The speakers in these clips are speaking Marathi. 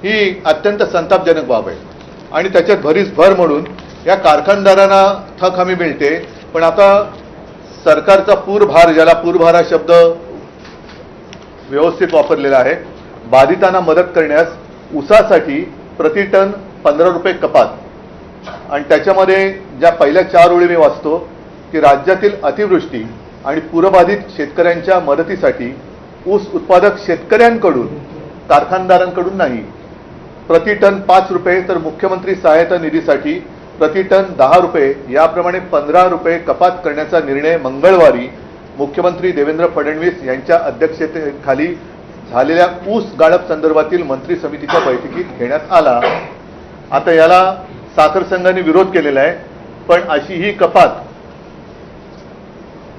ही अत्यंत संतापजनक बाब आहे आणि त्याच्यात भरीस भर म्हणून या कारखानदारांना थक हमी मिळते, पण आता सरकारचा पूरभार, ज्याला पूरभार हा शब्द व्यवस्थित वापरलेला आहे, बाधितांना मदत करण्यास ऊसासाठी प्रति टन 15 रुपये कपात आणि त्याच्यामध्ये ज्या पहिल्या 4 ओळी मी वाचतो की राज्यातील अतिवृष्टी आणि पूरबाधित शेतकऱ्यांच्या मदतीसाठी ऊस उत्पादक शेतकऱ्यांकडून, कारखानदारांकडून नाही, प्रति टन 5 रुपये, तर मुख्यमंत्री सहायता निधीसाठी प्रति टन 10 रुपये याप्रमाणे 15 रुपये कपात करण्याचा निर्णय मंगळवारी मुख्यमंत्री देवेंद्र फडणवीस यांच्या अध्यक्षतेखाली झालेल्या ऊस गाळप संदर्भातील मंत्री समितीच्या बैठकीत घेण्यात आला। आता याला साखर संघाने विरोध केलेला आहे, पण अशी ही कपात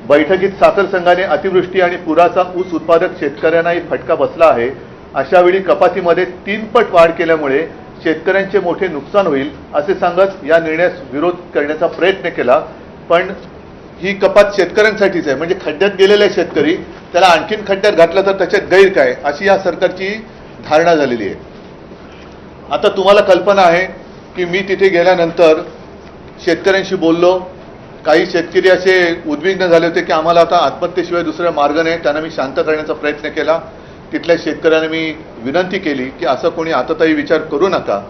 बैठकीत साखर संघाने अतिवृष्टी आणि पुराचा ऊस उत्पादक शेतकऱ्यांनाही फटका बसला आहे, अशा वेळी कपातीमध्ये 3 पट वाढ केल्यामुळे शेतकऱ्यांचे मोठे नुकसान होईल असे सांगत या निर्णयास विरोध करण्याचा प्रयत्न केला। पण ही कपात शेतकऱ्यांसाठीच आहे, म्हणजे खड्ड्यात गेलेले शेतकरी त्याला आणखीन खड्ड्यात घातलं तर त्याच्यात गैर काय, अशी या सरकारची धारणा झालेली आहे। आता तुम्हाला कल्पना आहे की मी तिथे गेल्यानंतर शेतकऱ्यांशी बोललो, काही शेतकरी असे उद्विग्न झाले होते की आम्हाला आता आत्महत्येशिवाय दुसरा मार्ग नाही, त्यांना मी शांत करण्याचा प्रयत्न केला। तिथल्या शेतकऱ्यांना मी विनंती केली की असं कोणी आताताही विचार करू नका।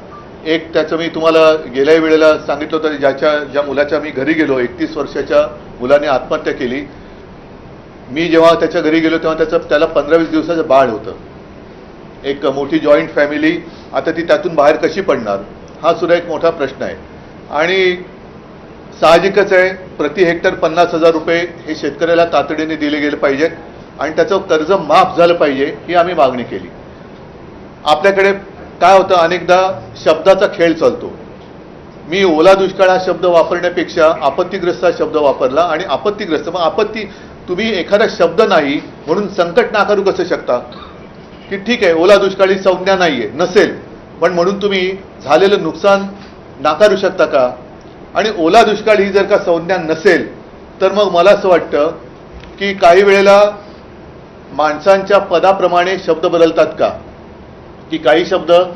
एक त्याचं मी तुम्हाला गेल्या वेळेला सांगितलं होतं, ज्या मुलाच्या मी घरी गेलो, 31 वर्षाच्या मुलाने आत्महत्या केली। मी जेव्हा त्याच्या घरी गेलो तेव्हा त्याला 15-20 दिवसाचं बाळ होतं, एक मोठी जॉईंट फॅमिली। आता ती त्यातून बाहेर कशी पडणार, हा सुद्धा एक मोठा प्रश्न आहे। आणि साहजिकच आहे, प्रति हेक्टर 50,000 रुपये हे शेतकऱ्याला तातडीने दिले गेले पाहिजेत आणि त्याचं कर्ज माफ झालं पाहिजे, ही आम्ही मागणी केली। आपल्याकडे काय होतं, अनेकदा शब्दाचा खेळ चालतो। मी ओला दुष्काळ हा शब्द वापरण्यापेक्षा आपत्तीग्रस्त हा शब्द वापरला आणि आपत्तीग्रस्त, मग आपत्ती, तुम्ही एखादा शब्द नाही म्हणून संकट नाकारू कसं शकता की ठीक आहे ओला दुष्काळी संज्ञा नाहीये, नसेल, पण म्हणून तुम्ही झालेलं नुकसान नाकारू शकता का? आणि ओला दुष्काळ ही जर का संज्ञा नसेल तर मग मला असं वाटतं की काही वेळेला माणसांच्या पदाप्रमाणे शब्द बदलतात का, की काही शब्द